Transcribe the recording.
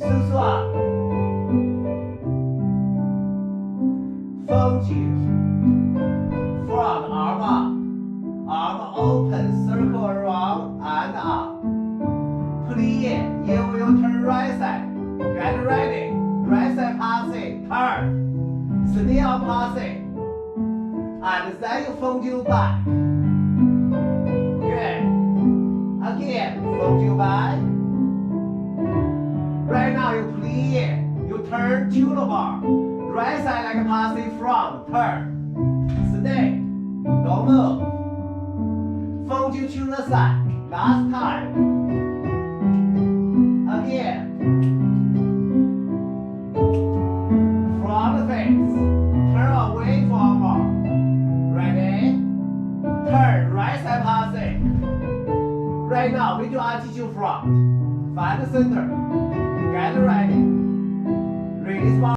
Susua. Fondu. Front arm up. Arm open, circle around and up. Plie. You will turn right side. Get ready. Right side passing. Turn. Still passing. And then you fondu back. Good. Again, fondu back. Right now you plie. You turn to the bar. Right side like passing front. Turn. Stay. Don't move. Fondu to the side. Last time. Again. Front face. Turn away from bar. Ready? Turn. Right side passing. Right now we do attitude front. Find the center. Get ready. Release bar.